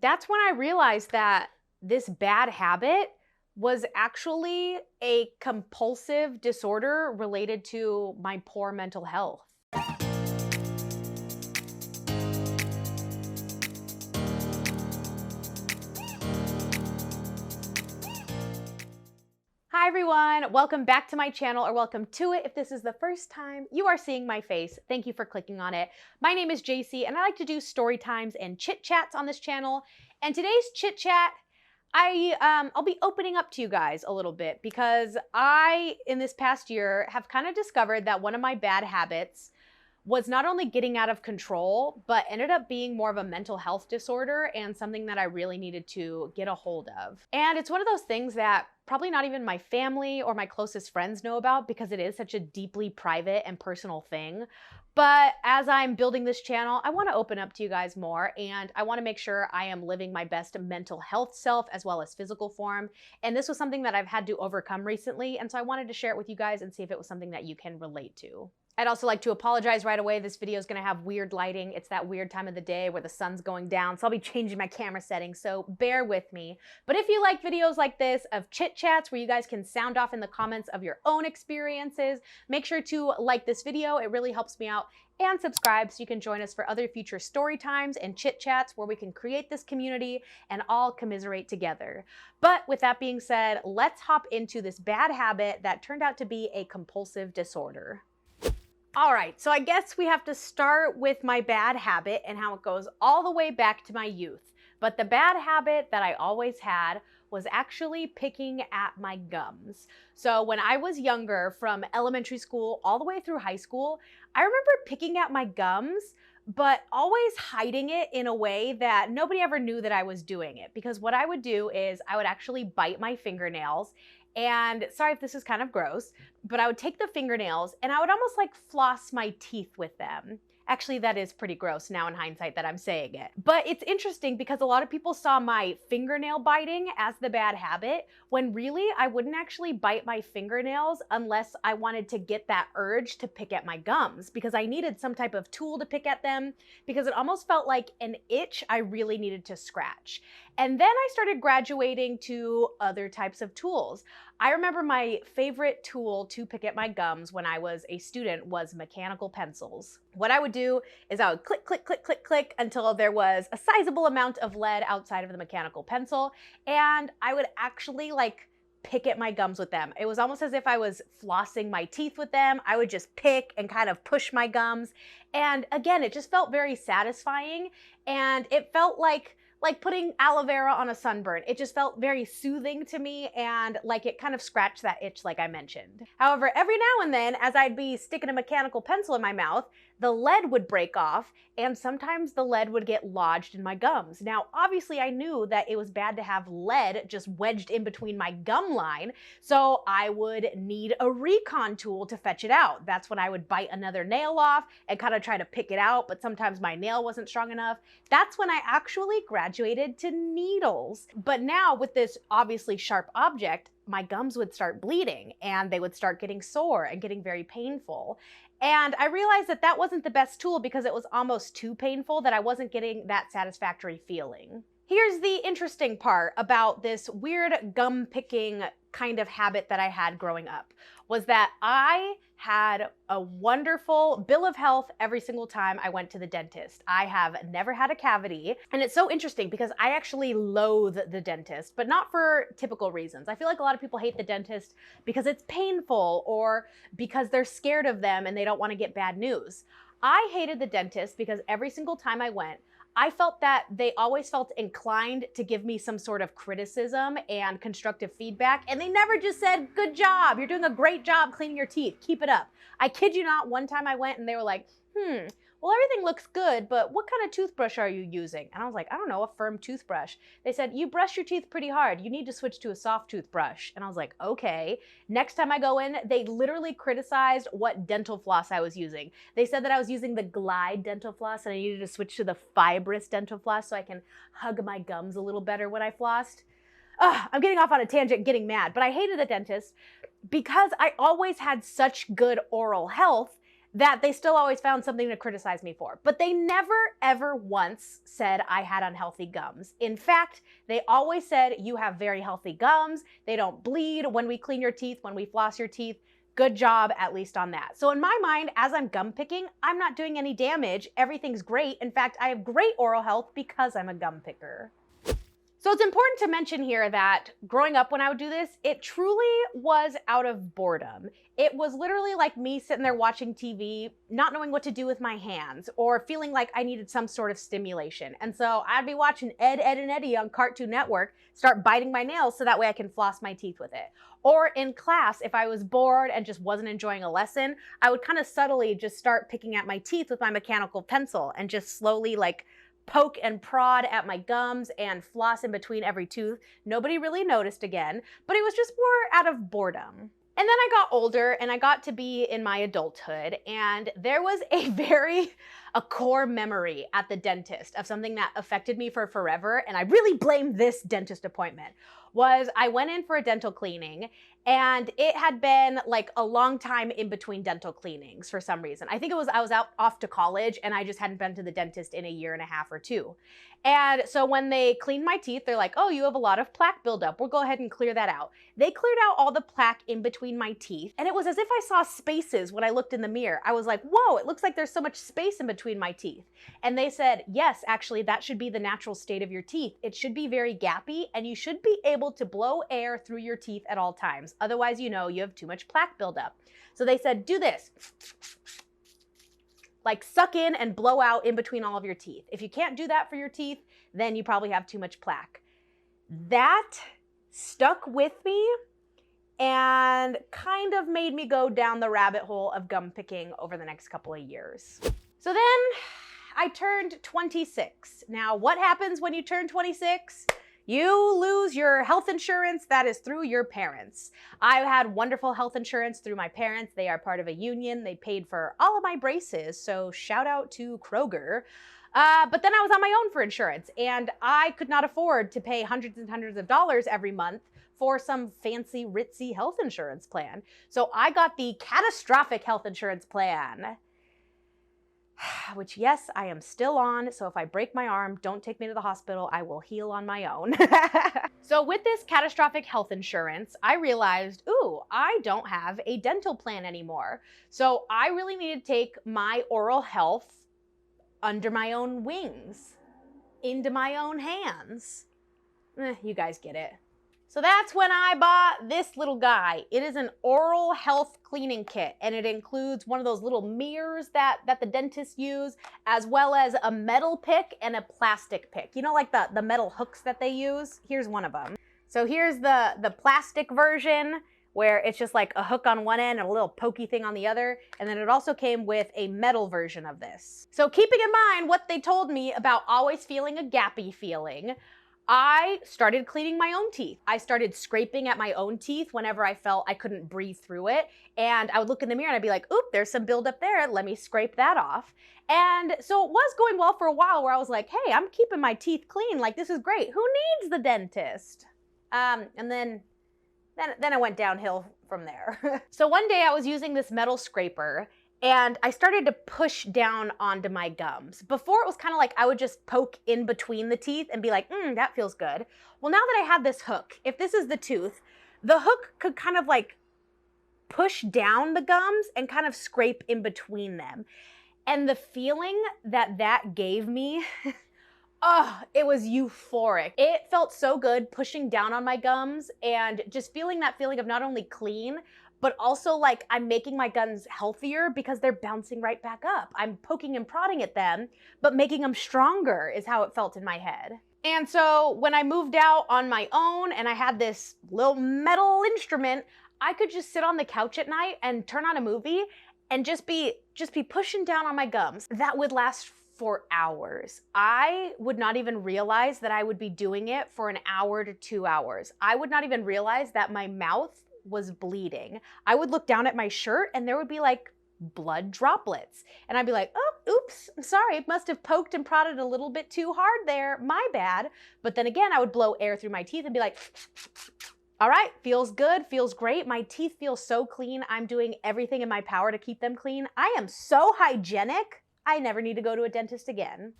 that's when I realized that this bad habit was actually a compulsive disorder related to my poor mental health. Hi everyone, welcome back to my channel, or welcome to it if this is the first time you are seeing my face. Thank you for clicking on it. My name is Jacy and I like to do story times and chit chats on this channel. And today's chit chat, I'll be opening up to you guys a little bit because in this past year, have kind of discovered that one of my bad habits was not only getting out of control, but ended up being more of a mental health disorder and something that I really needed to get a hold of. And it's one of those things that probably not even my family or my closest friends know about because it is such a deeply private and personal thing. But as I'm building this channel, I want to open up to you guys more, and I want to make sure I am living my best mental health self as well as physical form. And this was something that I've had to overcome recently, and so I wanted to share it with you guys and see if it was something that you can relate to. I'd also like to apologize right away. This video is going to have weird lighting. It's that weird time of the day where the sun's going down, so I'll be changing my camera settings, so bear with me. But if you like videos like this of chit chats where you guys can sound off in the comments of your own experiences, make sure to like this video. It really helps me out. And subscribe so you can join us for other future story times and chit chats where we can create this community and all commiserate together. But with that being said, let's hop into this bad habit that turned out to be a compulsive disorder. All right, so I guess we have to start with my bad habit and how it goes all the way back to my youth. But the bad habit that I always had was actually picking at my gums. So when I was younger, from elementary school all the way through high school, I remember picking at my gums, but always hiding it in a way that nobody ever knew that I was doing it. Because what I would do is I would actually bite my fingernails. And sorry if this is kind of gross, but I would take the fingernails and I would almost like floss my teeth with them. Actually, that is pretty gross now in hindsight that I'm saying it. But it's interesting because a lot of people saw my fingernail biting as the bad habit, when really I wouldn't actually bite my fingernails unless I wanted to get that urge to pick at my gums, because I needed some type of tool to pick at them, because it almost felt like an itch I really needed to scratch. And then I started graduating to other types of tools. I remember my favorite tool to pick at my gums when I was a student was mechanical pencils. What I would do is I would click, click, click, click, click until there was a sizable amount of lead outside of the mechanical pencil, and I would actually like pick at my gums with them. It was almost as if I was flossing my teeth with them. I would just pick and kind of push my gums. And again, it just felt very satisfying, and it felt like putting aloe vera on a sunburn. It just felt very soothing to me, and like it kind of scratched that itch like I mentioned. However, every now and then, as I'd be sticking a mechanical pencil in my mouth, the lead would break off, and sometimes the lead would get lodged in my gums. Now, obviously I knew that it was bad to have lead just wedged in between my gum line, so I would need a recon tool to fetch it out. That's when I would bite another nail off and kind of try to pick it out, but sometimes my nail wasn't strong enough. That's when I actually graduated to needles. But now with this obviously sharp object, my gums would start bleeding and they would start getting sore and getting very painful. And I realized that that wasn't the best tool because it was almost too painful, that I wasn't getting that satisfactory feeling. Here's the interesting part about this weird gum picking kind of habit that I had growing up, was that I had a wonderful bill of health every single time I went to the dentist. I have never had a cavity, and it's so interesting because I actually loathe the dentist, but not for typical reasons. I feel like a lot of people hate the dentist because it's painful or because they're scared of them and they don't want to get bad news. I hated the dentist because every single time I went, I felt that they always felt inclined to give me some sort of criticism and constructive feedback, and they never just said, "Good job, you're doing a great job cleaning your teeth, keep it up." I kid you not, one time I went and they were like, well, everything looks good, but what kind of toothbrush are you using? And I was like, I don't know, a firm toothbrush. They said, you brush your teeth pretty hard. You need to switch to a soft toothbrush. And I was like, okay. Next time I go in, they literally criticized what dental floss I was using. They said that I was using the Glide dental floss and I needed to switch to the fibrous dental floss so I can hug my gums a little better when I flossed. I'm getting off on a tangent, getting mad, but I hated the dentist because I always had such good oral health that they still always found something to criticize me for. But they never, ever once said I had unhealthy gums. In fact, they always said, you have very healthy gums. They don't bleed when we clean your teeth, when we floss your teeth. Good job, at least on that. So in my mind, as I'm gum picking, I'm not doing any damage. Everything's great. In fact, I have great oral health because I'm a gum picker. So it's important to mention here that growing up when I would do this, it truly was out of boredom. It was literally like me sitting there watching TV, not knowing what to do with my hands, or feeling like I needed some sort of stimulation. And so I'd be watching Ed, Edd and Eddy on Cartoon Network, start biting my nails so that way I can floss my teeth with it. Or in class, if I was bored and just wasn't enjoying a lesson, I would kind of subtly just start picking at my teeth with my mechanical pencil and just slowly like poke and prod at my gums and floss in between every tooth. Nobody really noticed again, but it was just more out of boredom. And then I got older and I got to be in my adulthood, and there was a core memory at the dentist of something that affected me for forever, and I really blame this dentist appointment. I went in for a dental cleaning, and it had been like a long time in between dental cleanings for some reason. I think it was I was off to college and I just hadn't been to the dentist in a year and a half or two. And so when they cleaned my teeth, they're like, oh, you have a lot of plaque buildup. We'll go ahead and clear that out. They cleared out all the plaque in between my teeth, and it was as if I saw spaces when I looked in the mirror. I was like, whoa, it looks like there's so much space in between my teeth. And they said, yes, actually, that should be the natural state of your teeth. It should be very gappy, and you should be able to blow air through your teeth at all times. Otherwise, you know, you have too much plaque buildup. So they said, do this. Like suck in and blow out in between all of your teeth. If you can't do that for your teeth, then you probably have too much plaque. That stuck with me and kind of made me go down the rabbit hole of gum picking over the next couple of years. So then I turned 26. Now, what happens when you turn 26? You lose your health insurance that is through your parents. I had wonderful health insurance through my parents. They are part of a union. They paid for all of my braces, so shout out to Kroger. But then I was on my own for insurance, and I could not afford to pay hundreds and hundreds of dollars every month for some fancy, ritzy health insurance plan. So I got the catastrophic health insurance plan, which, yes, I am still on. So if I break my arm, don't take me to the hospital. I will heal on my own. So with this catastrophic health insurance, I realized, ooh, I don't have a dental plan anymore. So I really need to take my oral health under my own wings, into my own hands. You guys get it. So that's when I bought this little guy. It is an oral health cleaning kit, and it includes one of those little mirrors that the dentists use, as well as a metal pick and a plastic pick. You know, like the metal hooks that they use? Here's one of them. So here's the plastic version, where it's just like a hook on one end and a little pokey thing on the other. And then it also came with a metal version of this. So keeping in mind what they told me about always feeling a gappy feeling, I started cleaning my own teeth. I started scraping at my own teeth whenever I felt I couldn't breathe through it. And I would look in the mirror and I'd be like, oop, there's some buildup there. Let me scrape that off. And so it was going well for a while, where I was like, hey, I'm keeping my teeth clean. Like, this is great. Who needs the dentist? And then I went downhill from there. So one day I was using this metal scraper, and I started to push down onto my gums. Before, it was kind of like I would just poke in between the teeth and be like, that feels good. Well, now that I have this hook, if this is the tooth, the hook could kind of like push down the gums and kind of scrape in between them. And the feeling that gave me, oh, it was euphoric. It felt so good pushing down on my gums and just feeling that feeling of not only clean, but also like I'm making my gums healthier because they're bouncing right back up. I'm poking and prodding at them, but making them stronger is how it felt in my head. And so when I moved out on my own and I had this little metal instrument, I could just sit on the couch at night and turn on a movie and just be pushing down on my gums. That would last for hours. I would not even realize that I would be doing it for an hour to 2 hours. I would not even realize that my mouth was bleeding. I would look down at my shirt and there would be like blood droplets. And I'd be like, oh, oops, I'm sorry. Must have poked and prodded a little bit too hard there. My bad. But then again, I would blow air through my teeth and be like, All right, feels good, feels great. My teeth feel so clean. I'm doing everything in my power to keep them clean. I am so hygienic. I never need to go to a dentist again.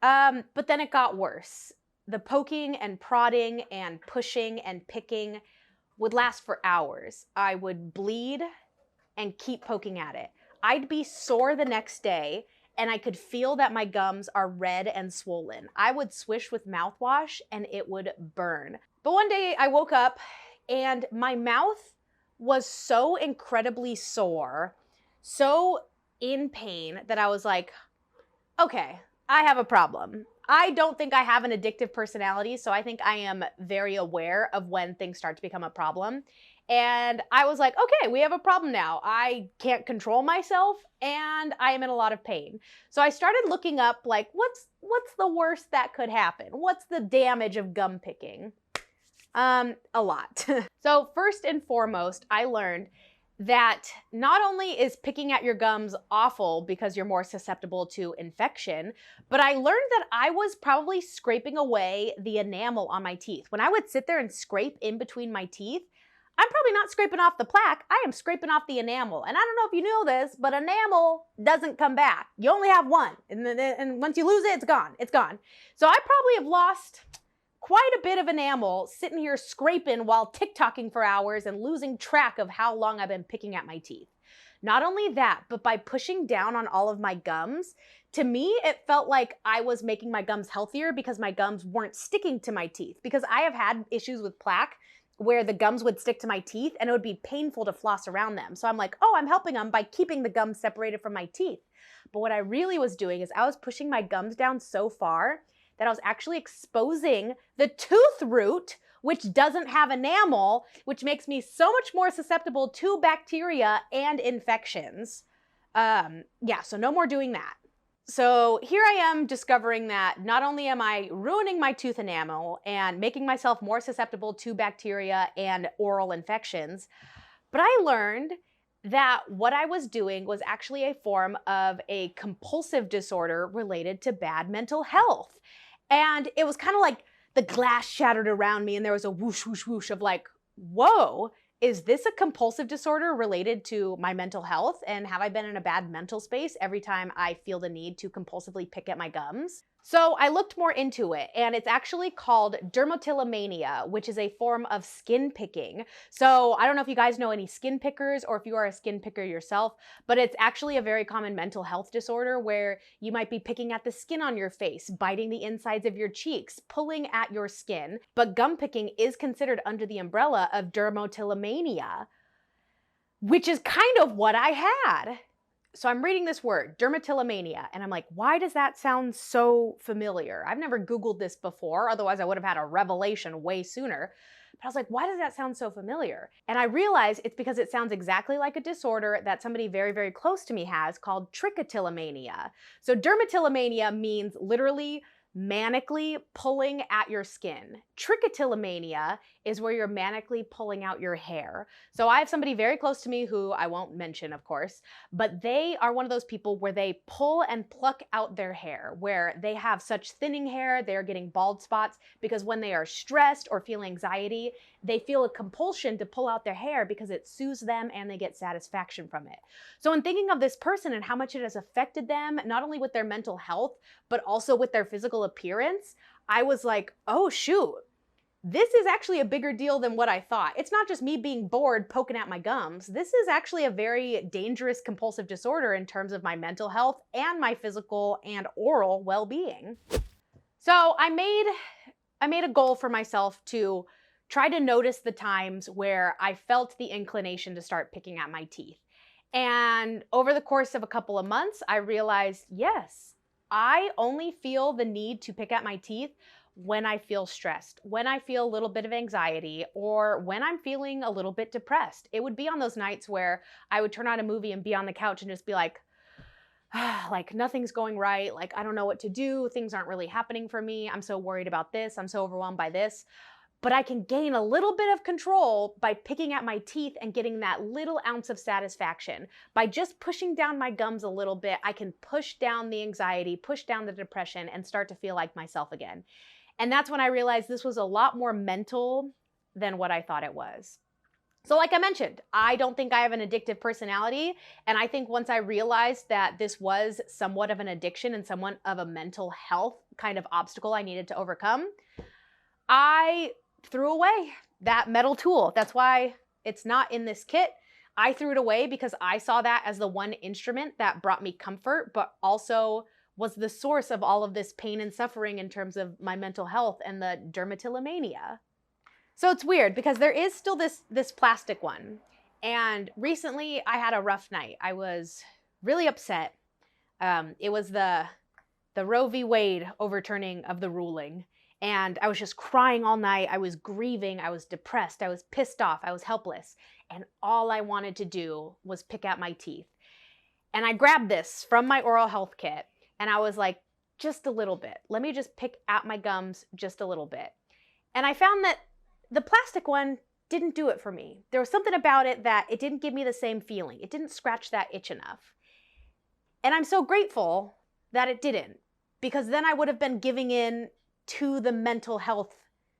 But then it got worse. The poking and prodding and pushing and picking would last for hours. I would bleed and keep poking at it. I'd be sore the next day and I could feel that my gums are red and swollen. I would swish with mouthwash and it would burn. But one day I woke up and my mouth was so incredibly sore, so in pain that I was like, okay, I have a problem. I don't think I have an addictive personality, so I think I am very aware of when things start to become a problem. And I was like, okay, we have a problem now. I can't control myself and I am in a lot of pain. So I started looking up like, what's the worst that could happen? What's the damage of gum picking? A lot. So first and foremost, I learned that not only is picking at your gums awful because you're more susceptible to infection, but I learned that I was probably scraping away the enamel on my teeth. When I would sit there and scrape in between my teeth, I'm probably not scraping off the plaque, I am scraping off the enamel. And I don't know if you know this, but enamel doesn't come back. You only have one, and once you lose it, it's gone. It's gone. So I probably have lost quite a bit of enamel sitting here scraping while TikToking for hours and losing track of how long I've been picking at my teeth. Not only that, but by pushing down on all of my gums, to me, it felt like I was making my gums healthier because my gums weren't sticking to my teeth. Because I have had issues with plaque where the gums would stick to my teeth and it would be painful to floss around them. So I'm like, oh, I'm helping them by keeping the gums separated from my teeth. But what I really was doing is I was pushing my gums down so far that I was actually exposing the tooth root, which doesn't have enamel, which makes me so much more susceptible to bacteria and infections. So no more doing that. So here I am discovering that not only am I ruining my tooth enamel and making myself more susceptible to bacteria and oral infections, but I learned that what I was doing was actually a form of a compulsive disorder related to bad mental health. And it was kind of like the glass shattered around me and there was a whoosh, whoosh, whoosh of like, whoa, is this a compulsive disorder related to my mental health? And have I been in a bad mental space every time I feel the need to compulsively pick at my gums? So I looked more into it, and it's actually called dermatillomania, which is a form of skin picking. So I don't know if you guys know any skin pickers or if you are a skin picker yourself, but it's actually a very common mental health disorder where you might be picking at the skin on your face, biting the insides of your cheeks, pulling at your skin. But gum picking is considered under the umbrella of dermatillomania, which is kind of what I had. So I'm reading this word, dermatillomania, and I'm like, why does that sound so familiar? I've never Googled this before, otherwise I would have had a revelation way sooner. But I was like, why does that sound so familiar? And I realized it's because it sounds exactly like a disorder that somebody very, very close to me has called trichotillomania. So dermatillomania means literally manically pulling at your skin. Trichotillomania is where you're manically pulling out your hair. So I have somebody very close to me who I won't mention, of course, but they are one of those people where they pull and pluck out their hair, where they have such thinning hair, they're getting bald spots because when they are stressed or feel anxiety, they feel a compulsion to pull out their hair because it soothes them and they get satisfaction from it. So in thinking of this person and how much it has affected them, not only with their mental health, but also with their physical appearance, I was like, oh shoot, this is actually a bigger deal than what I thought. It's not just me being bored poking at my gums. This is actually a very dangerous compulsive disorder in terms of my mental health and my physical and oral well-being. So I made a goal for myself to try to notice the times where I felt the inclination to start picking at my teeth. And over the course of a couple of months, I realized, yes, I only feel the need to pick at my teeth when I feel stressed, when I feel a little bit of anxiety, or when I'm feeling a little bit depressed. It would be on those nights where I would turn on a movie and be on the couch and just be like, like nothing's going right, like I don't know what to do, things aren't really happening for me, I'm so worried about this, I'm so overwhelmed by this. But I can gain a little bit of control by picking at my teeth and getting that little ounce of satisfaction. By just pushing down my gums a little bit, I can push down the anxiety, push down the depression, and start to feel like myself again. And that's when I realized this was a lot more mental than what I thought it was. So like I mentioned, I don't think I have an addictive personality. And I think once I realized that this was somewhat of an addiction and somewhat of a mental health kind of obstacle I needed to overcome, I threw away that metal tool. That's why it's not in this kit. I threw it away because I saw that as the one instrument that brought me comfort, but also was the source of all of this pain and suffering in terms of my mental health and the dermatillomania. So it's weird because there is still this plastic one. And recently I had a rough night. I was really upset. It was the Roe v. Wade overturning of the ruling. And I was just crying all night. I was grieving. I was depressed. I was pissed off. I was helpless. And all I wanted to do was pick out my teeth. And I grabbed this from my oral health kit. And I was like, just a little bit. Let me just pick out my gums just a little bit. And I found that the plastic one didn't do it for me. There was something about it that it didn't give me the same feeling. It didn't scratch that itch enough. And I'm so grateful that it didn't, because then I would have been giving in to the mental health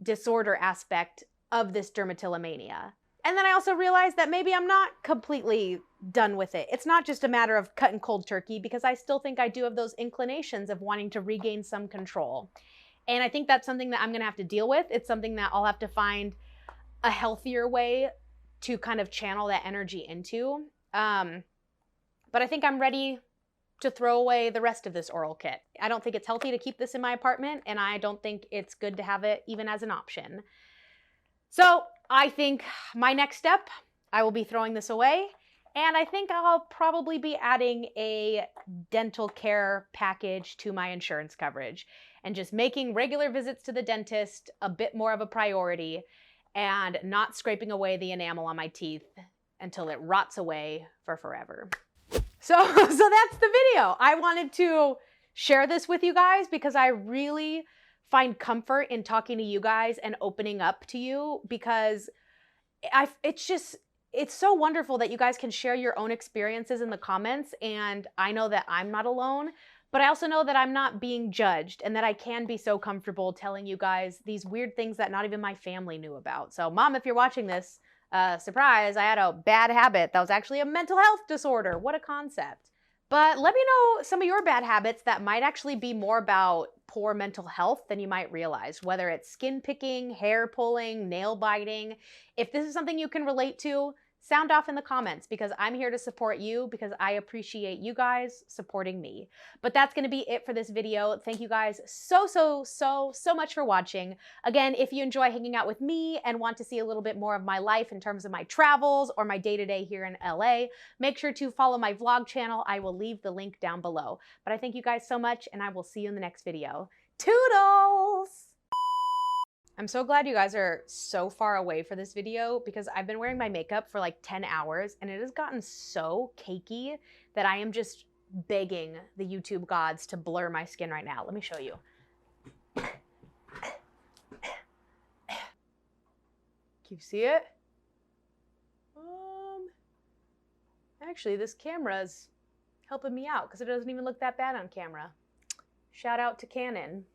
disorder aspect of this dermatillomania. And then I also realized that maybe I'm not completely done with it. It's not just a matter of cutting cold turkey, because I still think I do have those inclinations of wanting to regain some control. And I think that's something that I'm gonna have to deal with. It's something that I'll have to find a healthier way to kind of channel that energy into. But I think I'm ready to throw away the rest of this oral kit. I don't think it's healthy to keep this in my apartment, and I don't think it's good to have it even as an option. So I think my next step, I will be throwing this away, and I think I'll probably be adding a dental care package to my insurance coverage and just making regular visits to the dentist a bit more of a priority and not scraping away the enamel on my teeth until it rots away for forever. So that's the video. I wanted to share this with you guys because I really find comfort in talking to you guys and opening up to you, because it's so wonderful that you guys can share your own experiences in the comments, and I know that I'm not alone, but I also know that I'm not being judged and that I can be so comfortable telling you guys these weird things that not even my family knew about. So Mom, if you're watching this, surprise, I had a bad habit that was actually a mental health disorder. What a concept. But let me know some of your bad habits that might actually be more about poor mental health than you might realize, whether it's skin picking, hair pulling, nail biting. If this is something you can relate to, sound off in the comments, because I'm here to support you, because I appreciate you guys supporting me. But that's going to be it for this video. Thank you guys so much for watching. Again, if you enjoy hanging out with me and want to see a little bit more of my life in terms of my travels or my day-to-day here in LA, make sure to follow my vlog channel. I will leave the link down below. But I thank you guys so much, and I will see you in the next video. Toodles! I'm so glad you guys are so far away for this video, because I've been wearing my makeup for like 10 hours and it has gotten so cakey that I am just begging the YouTube gods to blur my skin right now. Let me show you. Can you see it? Actually, this camera's helping me out because it doesn't even look that bad on camera. Shout out to Canon.